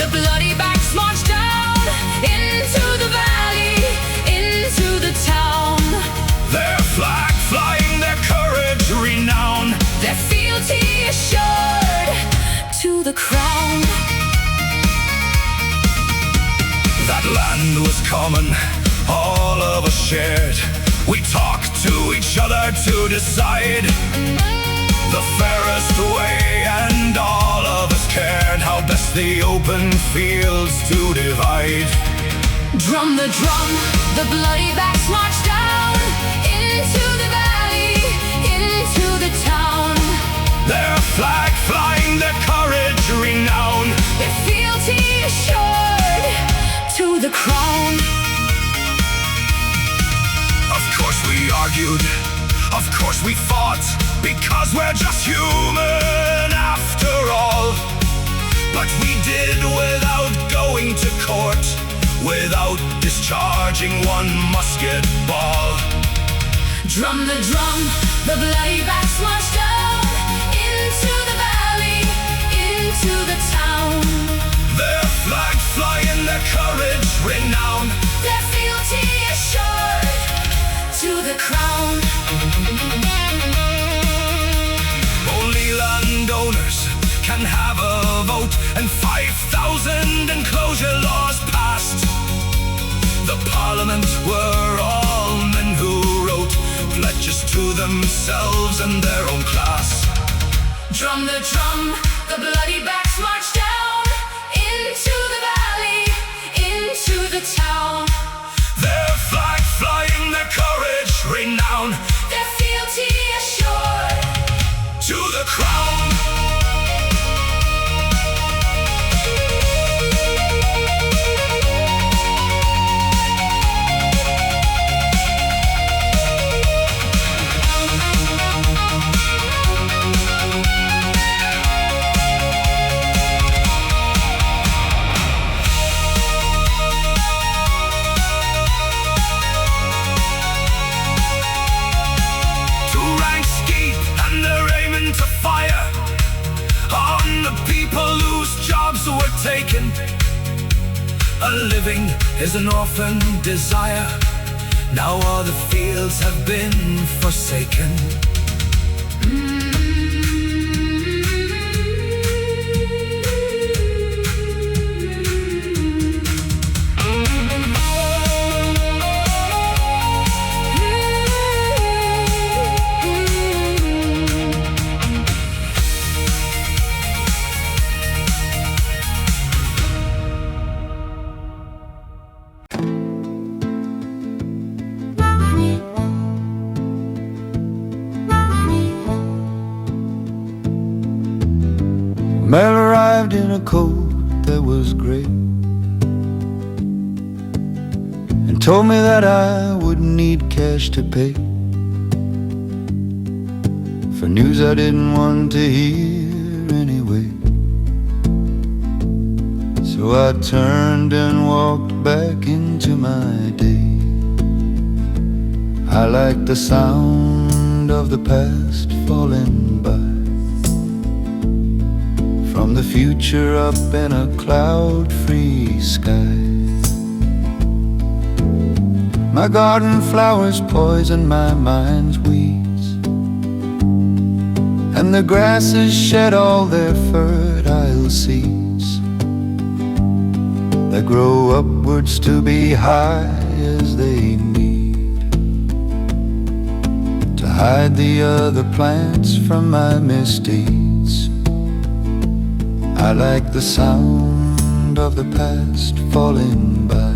The bloody backs march down into the valley, into the town. Their flag flying, their courage renown, their fealty assured to the crown. That land was common, all of us shared. We talked to each other to decide the fairest way, and all of us cared how best the open fields to divide. Drum the drum, the bloody backs march down into the valley, into the town. Their flag flying, their courage renown, their fealty assured to the crown. Of course we argued, of course we fought, because we're just human after all. But we did without going to court, without discharging one musket ball. Drum the drum, the bloody backs march down into the valley, into the town. Their flag flying, their courage renown, their fealty assured to the crown. Only landowners can have a vote, and 5,000 enclosure laws passed. The parliament were all men who wrote pledges to themselves and their own class. Drum the drum, the bloody backs march down into the valley, into the town. Their flag flying, their courage renown, their fealty assured to the crown. People whose jobs were taken. A living is an orphaned desire. Now all the fields have been forsaken. Mail arrived in a coat that was grey, and told me that I wouldn't need cash to pay for news I didn't want to hear anyway. So I turned and walked back into my day. I like the sound of the past falling by, from the future up in a cloud-free sky. My garden flowers poison my mind's weeds, and the grasses shed all their fertile seeds that grow upwards to be high as they need, to hide the other plants from my misdeeds. I like the sound of the past falling by,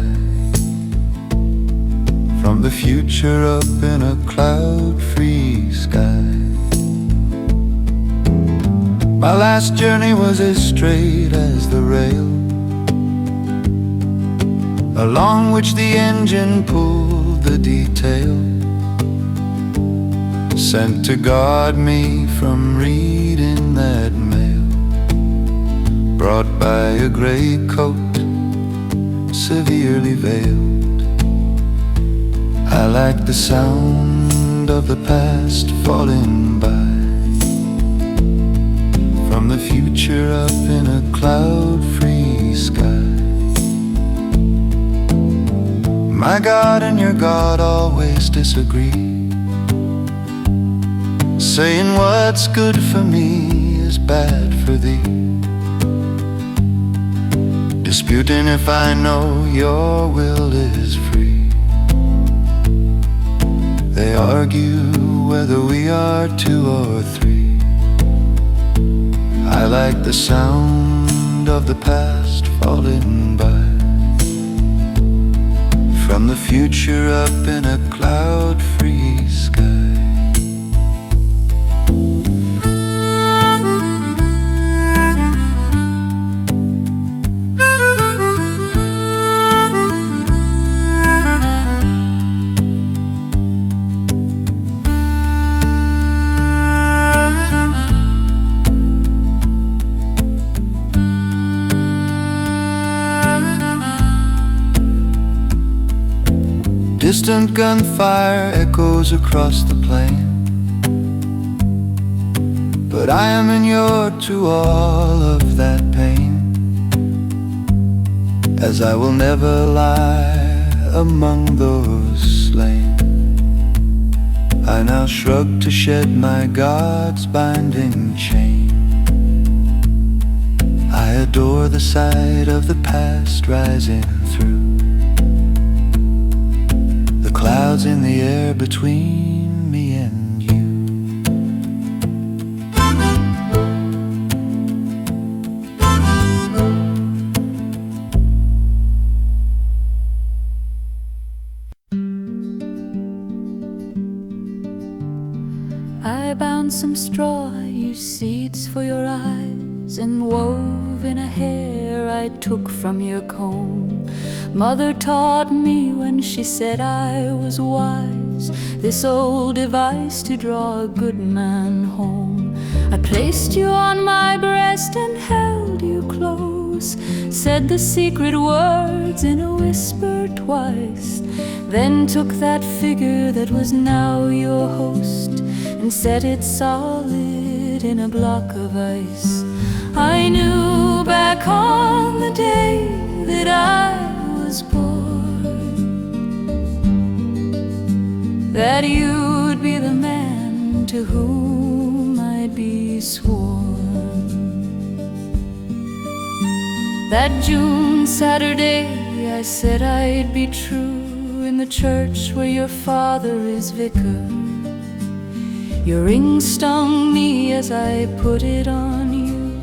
from the future up in a cloud-free sky. My last journey was as straight as the rail along which the engine pulled the detail, sent to guard me from reading that mail, brought by a grey coat, severely veiled. I like the sound of the past falling by, from the future up in a cloud-free sky. My God and your God always disagree, saying what's good for me is bad for thee, disputing if I know your will is free. They argue whether we are two or three. I like the sound of the past falling by, from the future up in a cloud-free sky. Distant gunfire echoes across the plain, but I am inured to all of that pain, as I will never lie among those slain. I now shrug to shed my God's binding chain. I adore the sight of the past rising through clouds in the air between me and you. I bound some straw, used seeds for your eyes, and wove in a hair I took from your comb. Mother taught me when she said I was wise, this old device to draw a good man home. I placed you on my breast and held you close, said the secret words in a whisper twice, then took that figure that was now your host and set it solid in a block of ice. I knew back on the day that I was born that you'd be the man to whom I'd be sworn. That June Saturday I said I'd be true in the church where your father is vicar. Your ring stung me as I put it on you,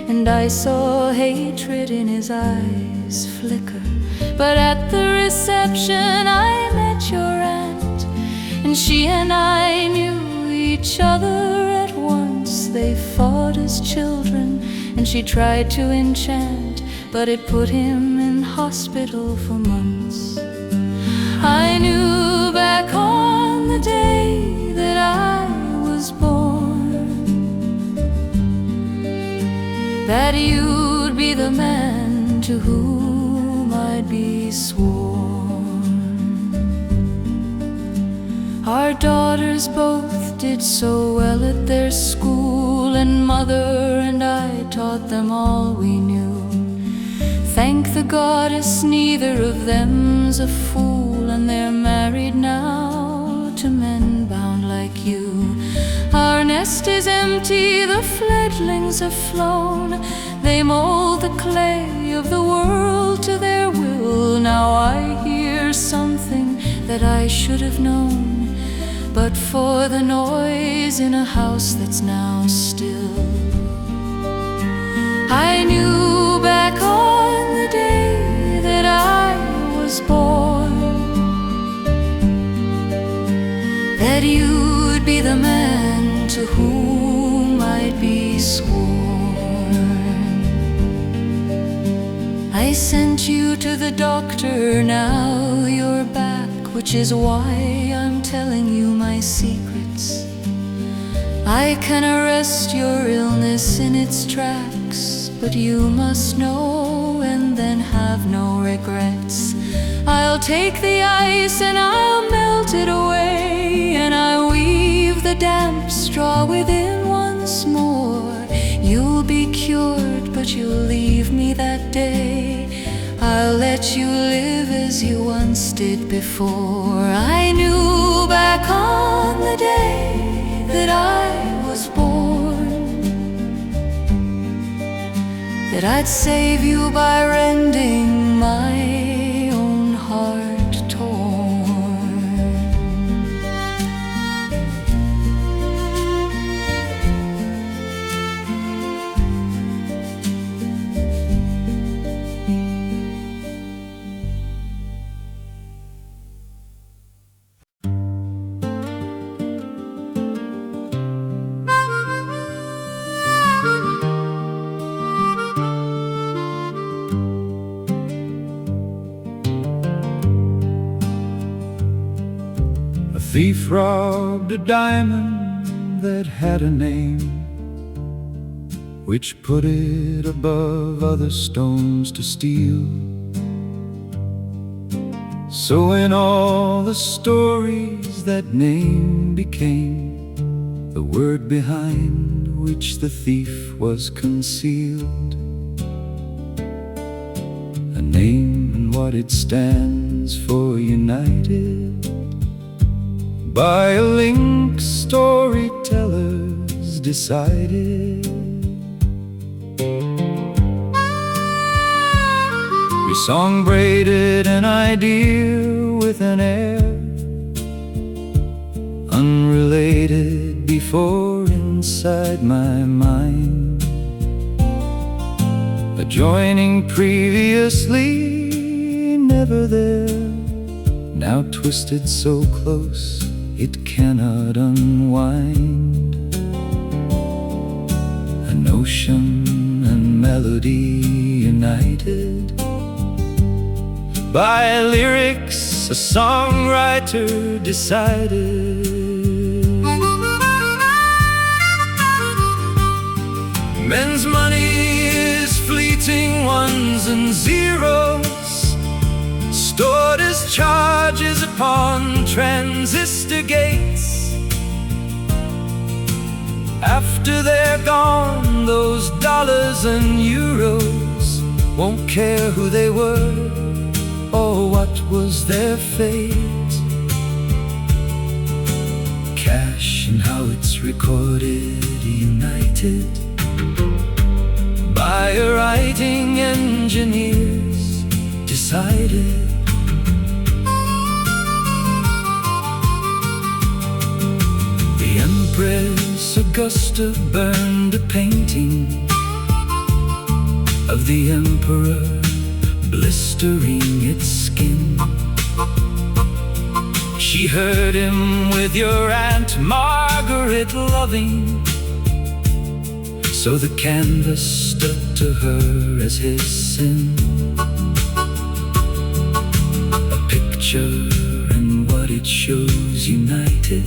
and I saw hatred in his eyes flicker. But at the reception I met your aunt, and she and I knew each other at once. They fought as children, and she tried to enchant, but it put him in hospital for months. I knew back on the day that I was born that you'd be the man to whom I'd be sworn. Our daughters both did so well at their school, and Mother and I taught them all we knew. Thank the goddess, neither of them's a fool, and they're married now to men bound like you. Our nest is empty, the fledglings have flown. They mold the clay of the world to their will. Now I hear something that I should have known, but for the noise in a house that's now still. I knew back on the day that I was born that you'd be the man to whom I'd be sworn. I sent you to the doctor, now you're back, which is why I'm telling you my secrets. I can arrest your illness in its tracks, but you must know and then have no regrets. I'll take the ice and I'll melt it away, and I'll weave the damp straw within once more. You'll be cured, but you'll leave me that day I'll let you live as you once did before. I knew back on the day that I was born that I'd save you by rending my own heart torn. A thief robbed a diamond that had a name, which put it above other stones to steal. So in all the stories that name became the word behind which the thief was concealed. A name and what it stands for united by a link storytellers decided. We song-braided an idea with an air unrelated before inside my mind, adjoining previously never there, now twisted so close it cannot unwind. A notion and melody united by lyrics a songwriter decided. Men's money is fleeting ones and zeros, stored as charges upon transistor gates. After they're gone, those dollars and euros won't care who they were or what was their fate. Cash and how it's recorded united by a writing engineers decided. The Empress Augusta burned a painting of the Emperor blistering its skin. She heard him with your Aunt Margaret loving, so the canvas stood to her as his sin. A picture and what it shows united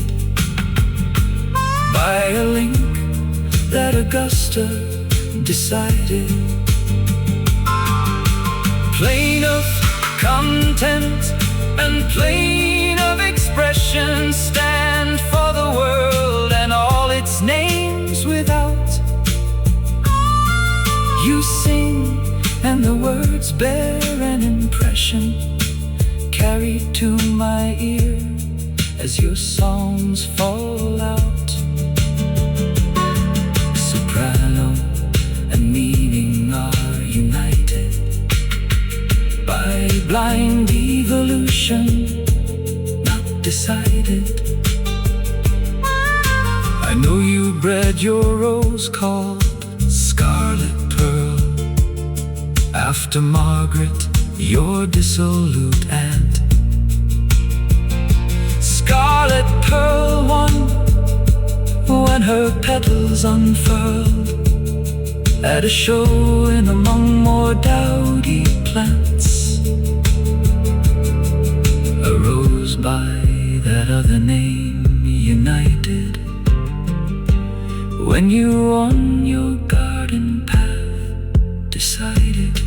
by a link that Augusta decided. Plain of content and plain of expression stand for the world and all its names without. You sing and the words bear an impression carried to my ear as your songs fall out. Soprano and meaning are united by blind evolution, not decided. I know you bred your rose called Scarlet Pearl after Margaret, your dissolute aunt. Scarlet Pearl won when her petals unfurled at a show in among more dowdy plants. A rose by that other name united when you on your garden path decided.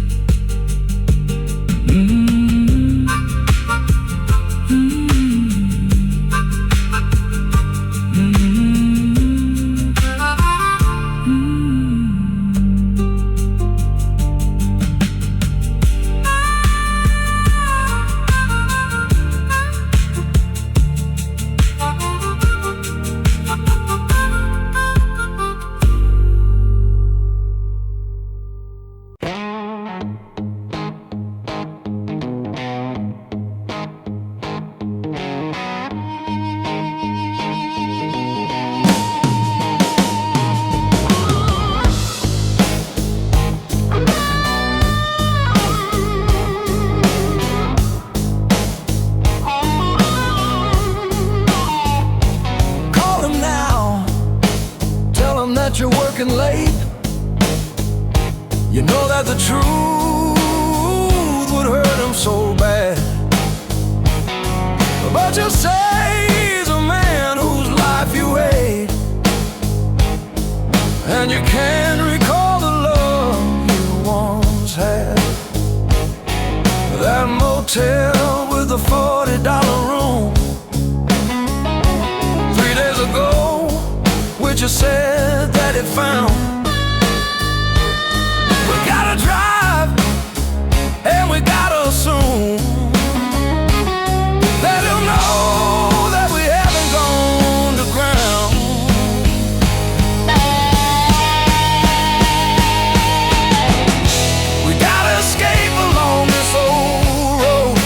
hotel with a $40 room. 3 days ago, we just said that it found. We gotta drive, and we gotta assume that he'll know that we haven't gone to ground. We gotta escape along this old road,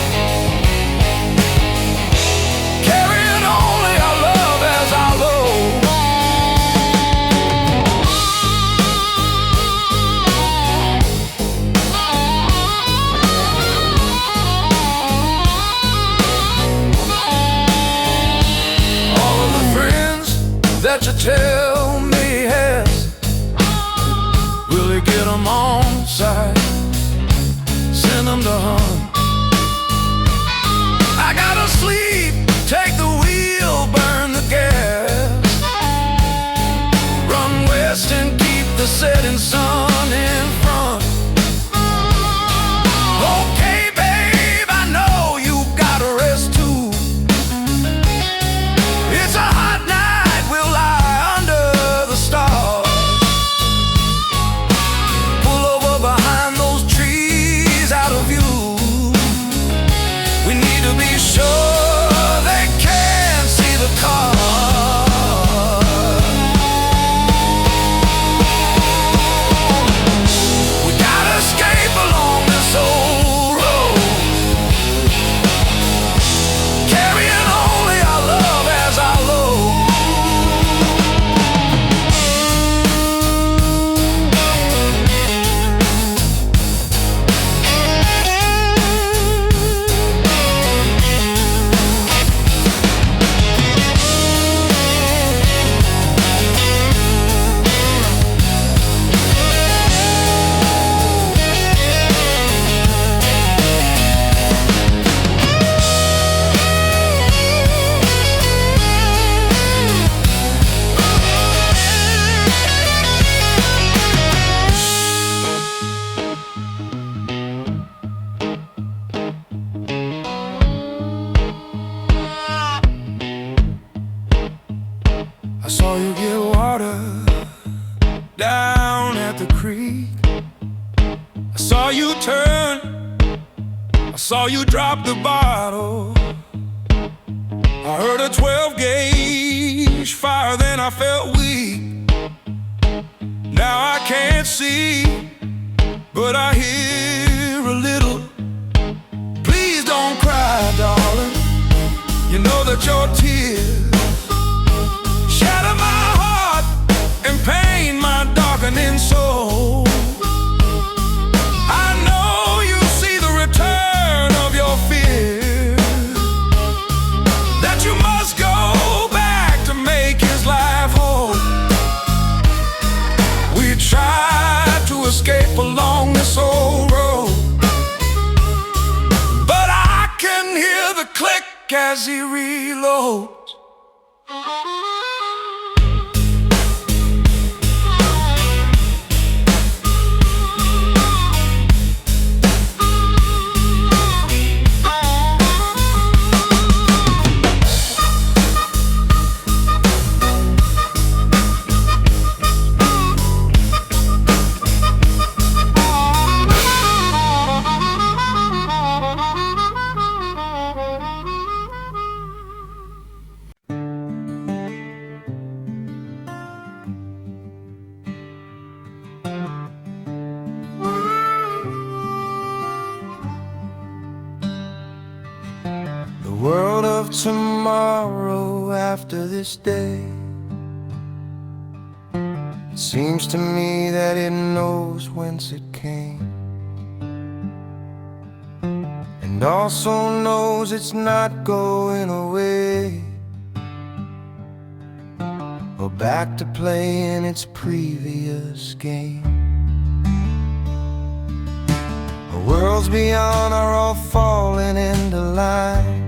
carrying only our love as our load. All of the friends that you tell me he has, will he get them on side? Send them to hunt. I gotta sleep, take the wheel, burn the gas, run west and keep the setting sun in front. Okay, babe, I know you gotta rest too. It's a hot night, we'll lie under the stars. Pull over behind those trees out of view. We need to be sure they can't see the car. We gotta escape along this old road, carrying only our love as our load. I saw you get water down at the creek. I saw you turn, I saw you drop the bottle. I heard a 12-gauge fire, then I felt weak. Now I can't see, but I hear a little. Please don't cry, darling. You know that your tears shatter my heart and pain my darkening soul. I know you see the return of your fear, that you must go back to make his life whole. We tried to escape along this old road, but I can hear the click as he reloads. The world of tomorrow after this day, it seems to me that it knows whence it came, and also knows it's not going away or back to playing its previous game. The worlds beyond are all falling into line.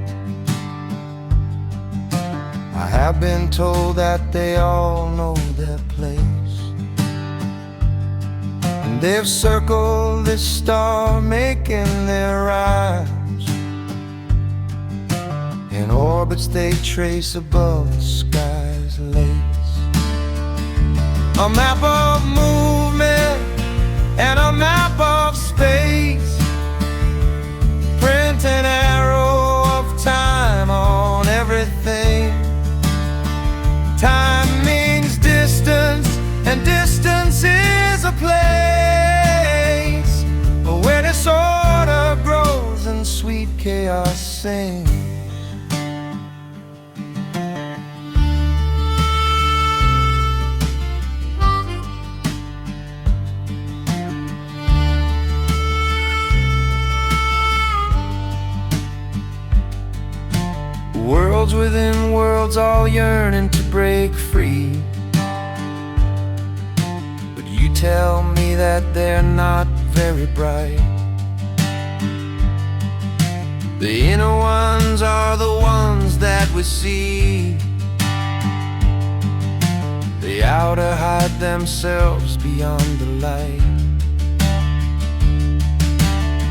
I have been told that they all know their place, and they've circled this star making their rhymes in orbits they trace above the sky's lace. A map of movement and a map of space, print an arrow of time on everything. Time means distance, and distance is a place where disorder grows and sweet chaos sings. Worlds within worlds, all yearning to break free. But you tell me that they're not very bright. The inner ones are the ones that we see. The outer hide themselves beyond the light.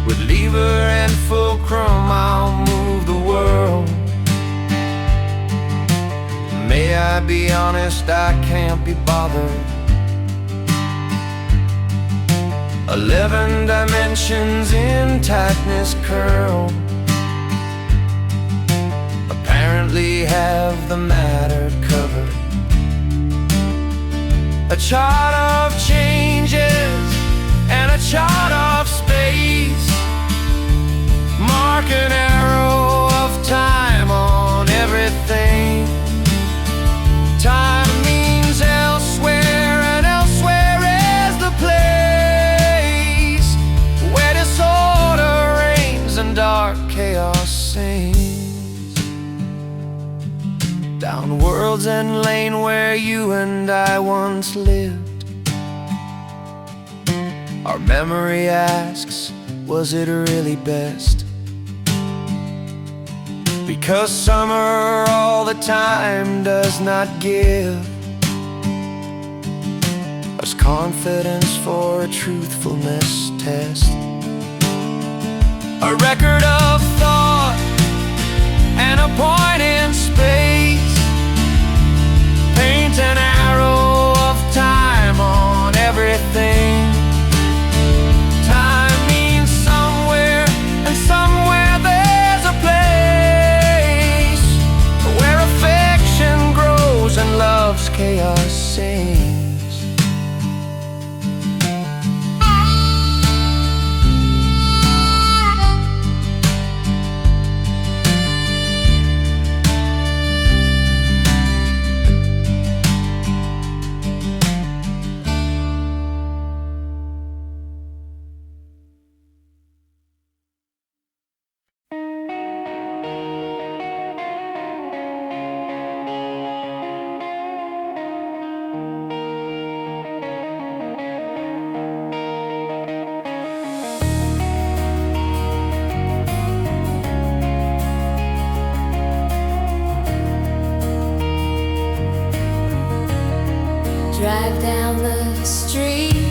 With lever and fulcrum, I'll move the world. May I be honest, I can't be bothered. 11 dimensions in tightness curl apparently have the matter covered. A chart of changes and a chart of space, mark an arrow of time on everything. Time means elsewhere, and elsewhere is the place where disorder reigns and dark chaos sings. Down World's End Lane where you and I once lived, our memory asks, was it really best? Because summer all the time does not give us confidence for a truthfulness test. A record of thought and a point in space, paint an arrow of time on everything. Time means somewhere, and somewhere there's a place where affection grows and love's chaos sings. Drive down the street,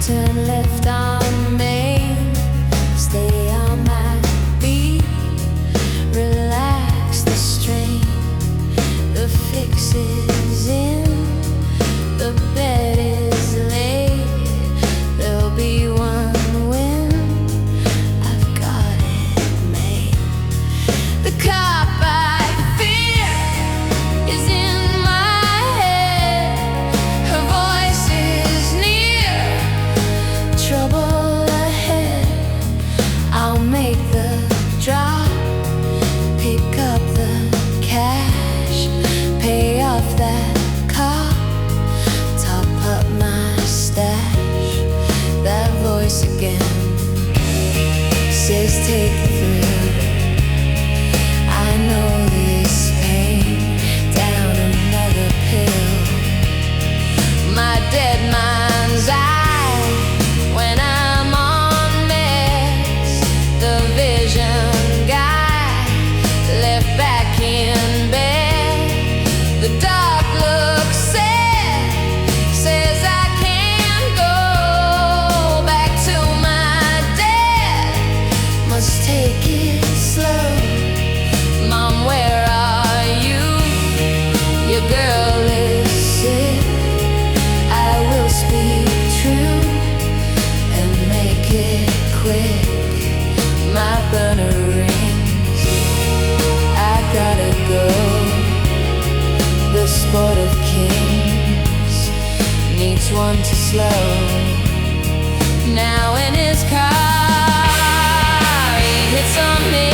turn left on Main, stay on my beat, relax the strain. The fix is in, the bed is laid, there'll be one win, I've got it made. The cop I fear is in my head, her voice is near, trouble ahead. I'll make the drop, pick up the cash, pay off that cop, top up my stash. That voice again says take the thrill. I know this pain, down another pill. My dead mind's eye when I'm on meds. The vision guy left back in bed. The dark look sad, says I can't go back to my dad. Must take it my burner rings. I gotta go. The sport of kings needs one to slow. Now in his car he hits on me.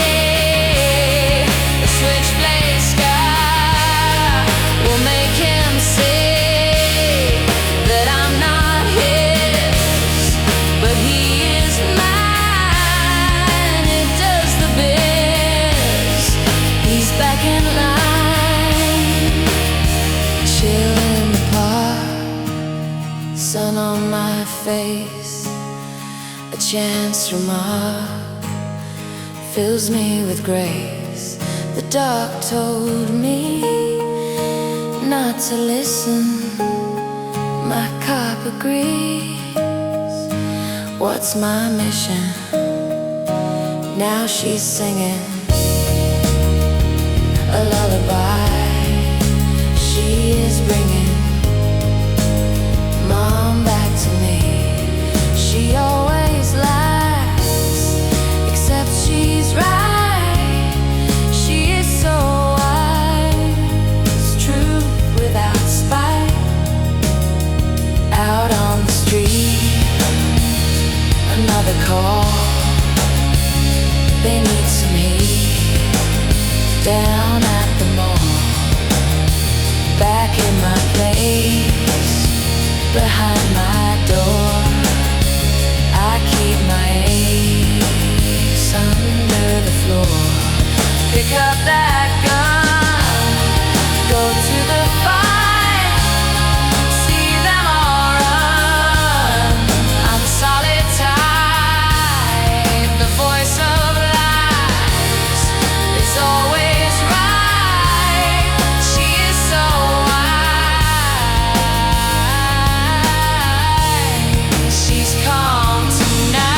The switchblade sky will make him see that I'm not his, but he is mine. It does the biz. He's back in line. Chill in the park, sun on my face. A chance remark fills me with grace. The dark told me not to listen. My cop agrees. What's my mission? Now she's singing a lullaby. She is bringing Mom back to me. She always lies, except she's right. She is so wise, truth without spite. Out on the street, another call. They need some heat. Down at the mall, back in my place, behind my door. I keep my ace under the floor. Pick up that gun, go to the fight, see them all run. I'm solid type, the voice of lies is always right. She is so wise. She's calm tonight.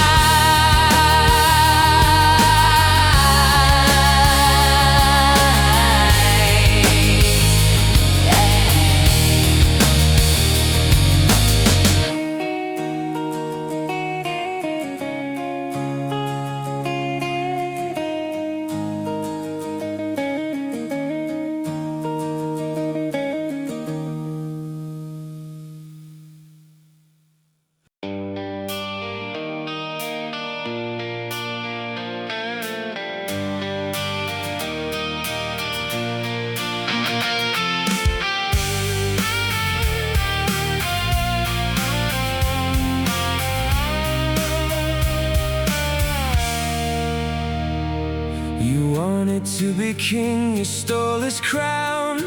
You wanted to be king, you stole his crown.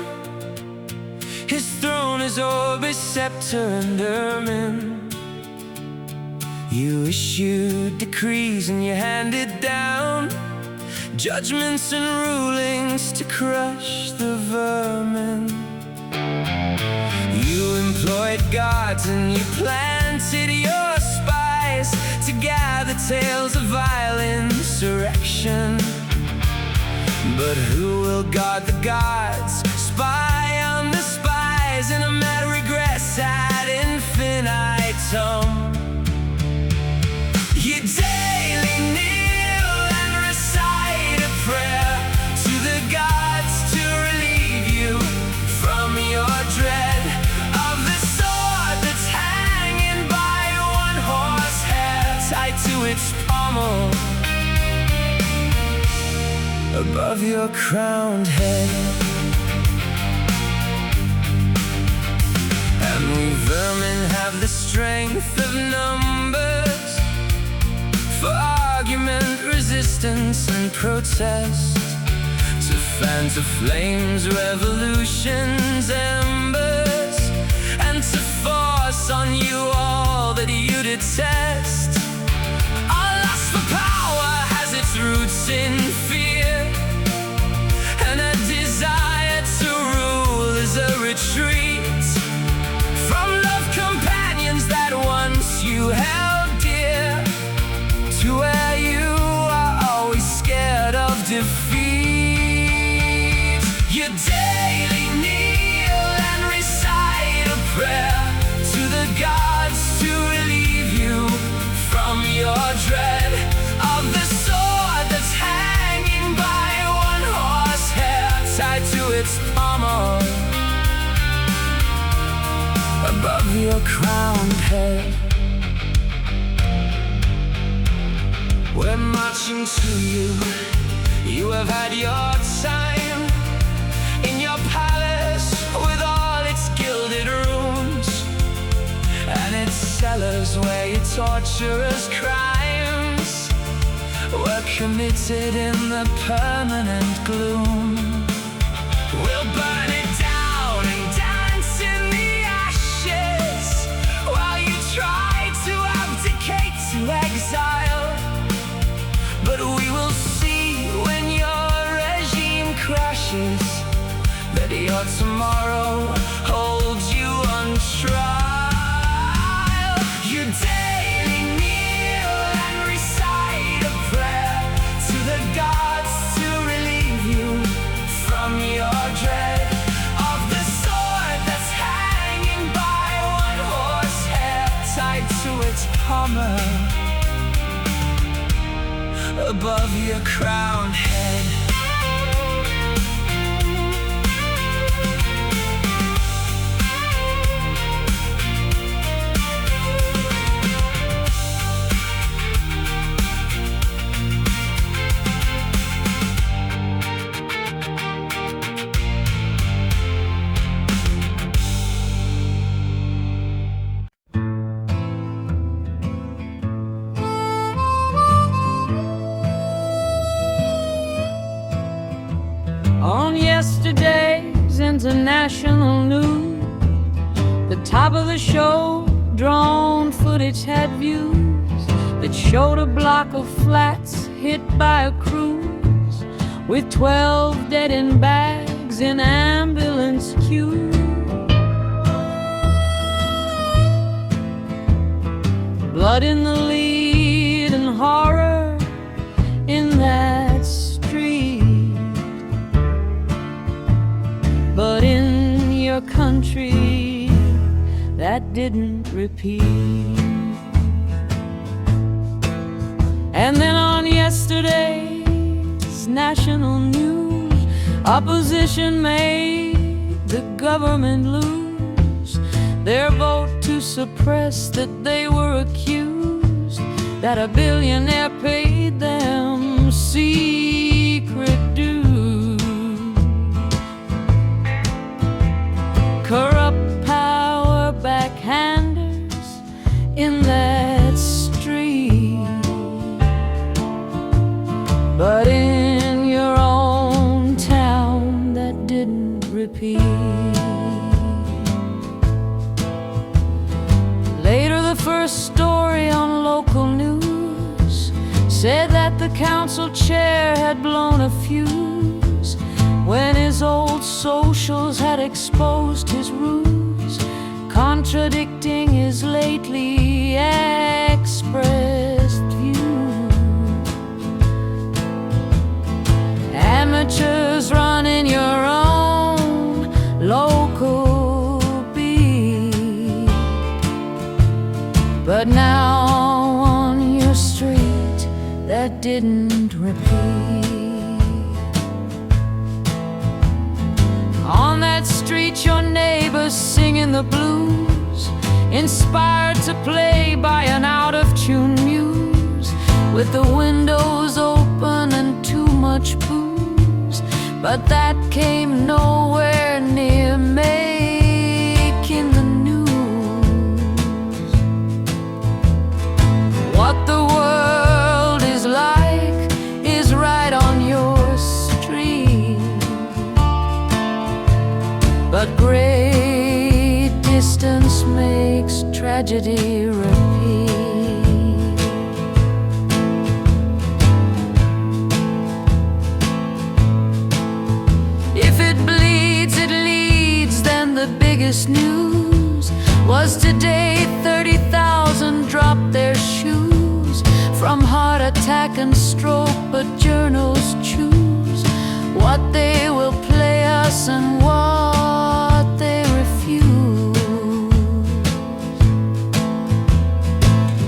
His throne is orb, scepter and ermine. You issued decrees and you handed down judgments and rulings to crush the vermin. You employed gods and you planted your spies to gather tales of violent insurrection. But who will guard the gods, spy on the spies, and a mad regress ad infinitum? You daily kneel and recite a prayer to the gods to relieve you from your dread of the sword that's hanging by one horse hair, tied to its pommel above your crowned head. And we vermin have the strength of numbers for argument, resistance and protest, to fan to flames revolution's embers, and to force on you all that you detest. Our lust for power has its roots in fear, and a desire to rule is a retreat from love companions that once you held dear, to where you are always scared of defeat. You daily kneel and recite a prayer to the gods to relieve you from your dread of the sword its armor above your crowned head. We're marching to you. You have had your time in your palace with all its gilded rooms and its cellars where you torture us crimes were committed in the permanent gloom. We'll burn it down and dance in the ashes while you try to abdicate to exile. But we will see when your regime crashes that your tomorrow holds you on trial. You daily kneel and recite a prayer to the gods to relieve you from your dread of the sword that's hanging by one horsehair tied to its pommel above your crowned head. On yesterday's international news, the top of the show, drone footage had views that showed a block of flats hit by a cruise with 12 dead in bags in ambulance queues. Blood in the lead and horror in that street. But in your country, that didn't repeat. And then on yesterday's national news, opposition made the government lose their vote to suppress that they were accused that a billionaire paid them secret dues. Corrupt power backhanders in that street. But in your own town that didn't repeat. Later the first story on local news said that the council chair had blown a fuse when his old socials had exposed his ruse, contradicting his lately expressed view. Amateurs running your own local beat, but now on your street that didn't repeat. On that street your neighbors singing the blues, inspired to play by an out-of-tune muse, with the windows open and too much booze. But that came nowhere near making the news. What the world is like is right on your street, but great distance makes tragedy repeat. If it bleeds, it leads, then the biggest news was today 30,000 dropped their shoes from heart attack and stroke, but journals choose what they will play us and what they refuse.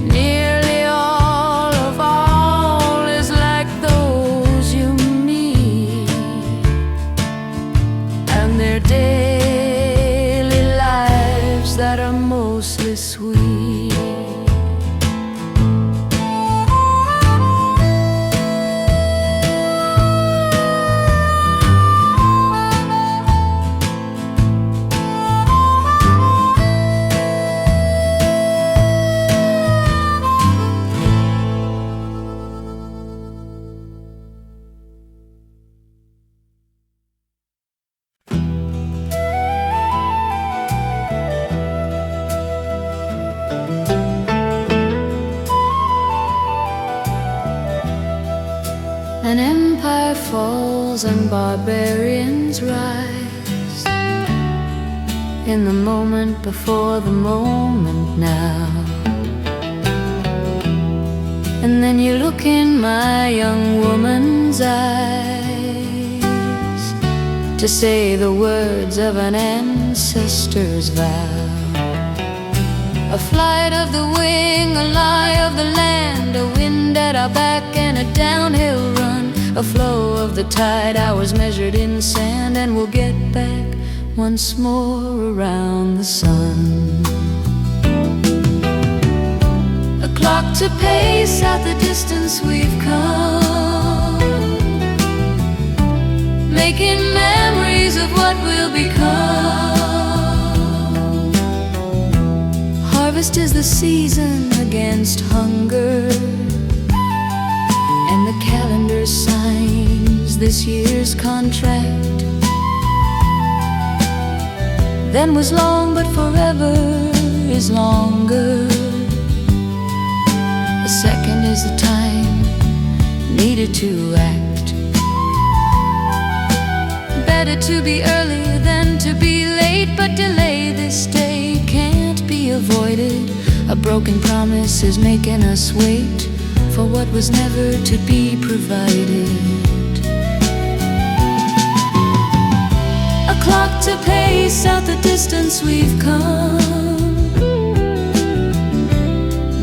Nearly all of all is like those you meet, An empire falls and barbarians rise, in the moment before the moment now. And then you look in my young woman's eyes to say the words of an ancestor's vow. A flight of the wing, a lie of the land, a wind at our back and a downhill run, a flow of the tide, hours measured in sand, and we'll get back once more around the sun. A clock to pace out the distance we've come, making memories of what we'll become. Harvest is the season against hunger, and the calendar signs this year's contract. Then was long, but forever is longer. A second is the time needed to act. Better to be early than to be late, but delay this day can't be avoided. A broken promise is making us wait for what was never to be provided. A clock to pace out the distance we've come,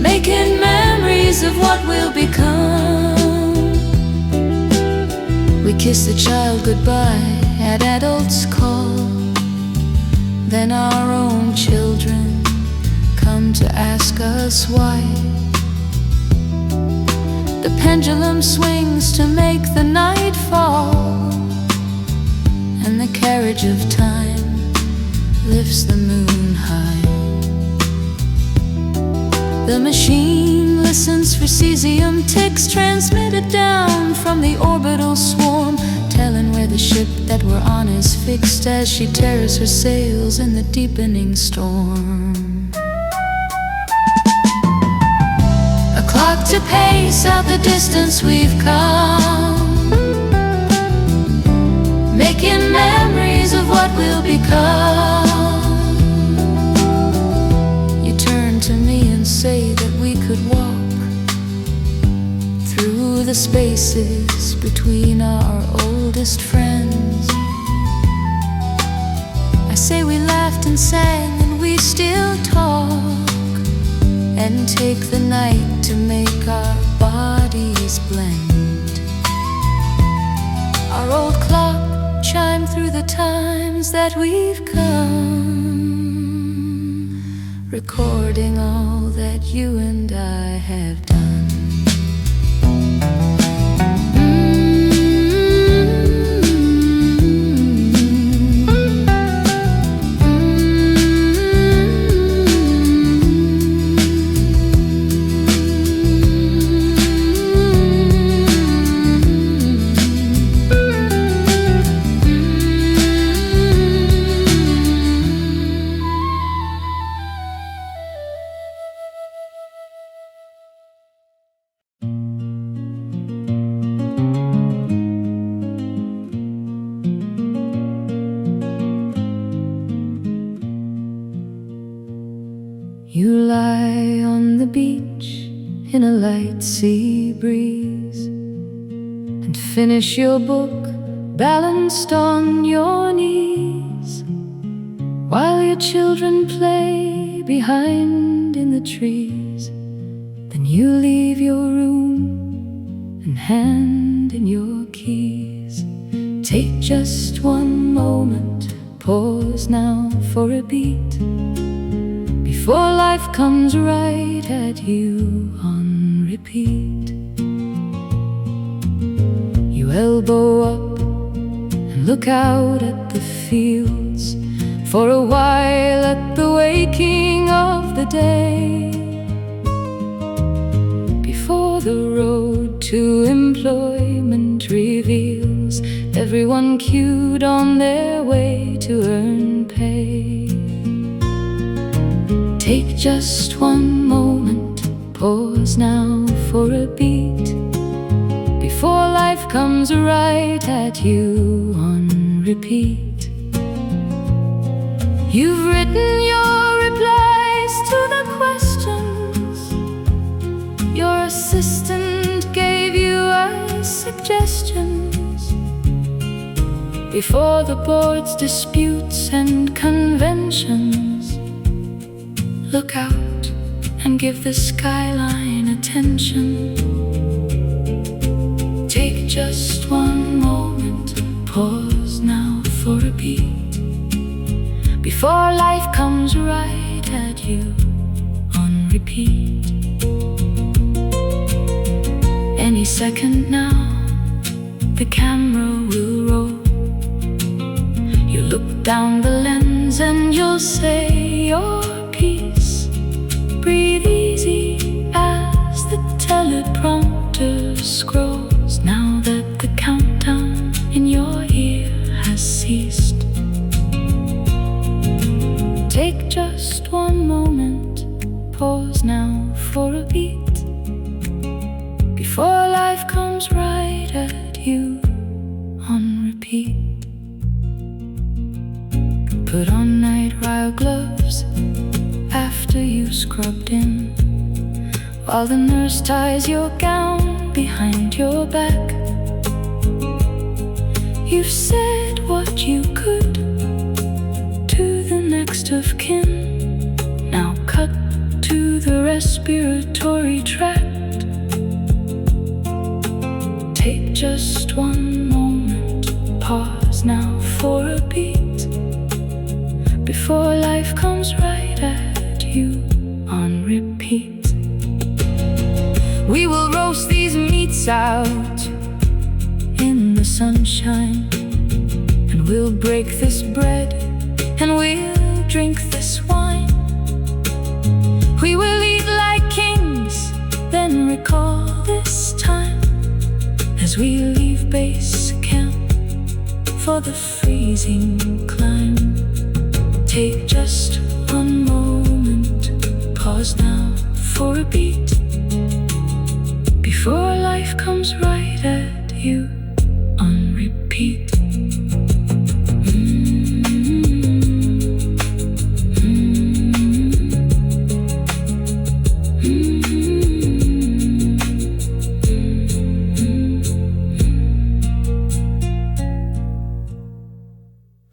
making memories of what we'll become. We kiss the child goodbye at adults' call, then our own children come to ask us why. The pendulum swings to make the night fall, and the carriage of time lifts the moon high. The machine listens for cesium ticks transmitted down from the orbital swarm, telling where the ship that we're on is fixed as she tears her sails in the deepening storm. A clock to pace out the distance we've come, making memories of what we'll become. You turn to me and say that we could walk through the spaces between our oldest friends. I say we laughed and sang and we still talk, and take the night to make our bodies blend. Our old clock chime through the times that we've come, recording all that you and I have done. You lie on the beach in a light sea breeze and finish your book balanced on your knees, while your children play behind in the trees. Then you leave your room and hand in your keys. Take just one moment, pause now for a beat, before life comes right at you on repeat. You elbow up and look out at the fields for a while at the waking of the day, before the road to employment reveals everyone queued on their way to earn pay. Take just one moment, pause now for a beat, before life comes right at you on repeat. You've written your replies to the questions. Your assistant gave you suggestions. Before the board's disputes and conventions, look out and give the skyline attention. Take just one moment, pause now for a beat, before life comes right at you on repeat. Any second now, the camera will roll. You look down the lens and you'll say your piece. Breathe easy as the teleprompter scrolls, now that the countdown in your ear has ceased. Take just one moment, pause now for a beat, before life comes right at you on repeat. Put on night ride gloves after you scrubbed in, while the nurse ties your gown behind your back. You've said what you could to the next of kin. Now cut to the respiratory tract. Take just one moment, pause now for a beat, before life comes right at you on repeat. We will roast these meats out in the sunshine, and we'll break this bread and we'll drink this wine. We will eat like kings, then recall this time as we leave base camp for the freezing climb. Take just one moment, pause now for a beat, before life comes right at you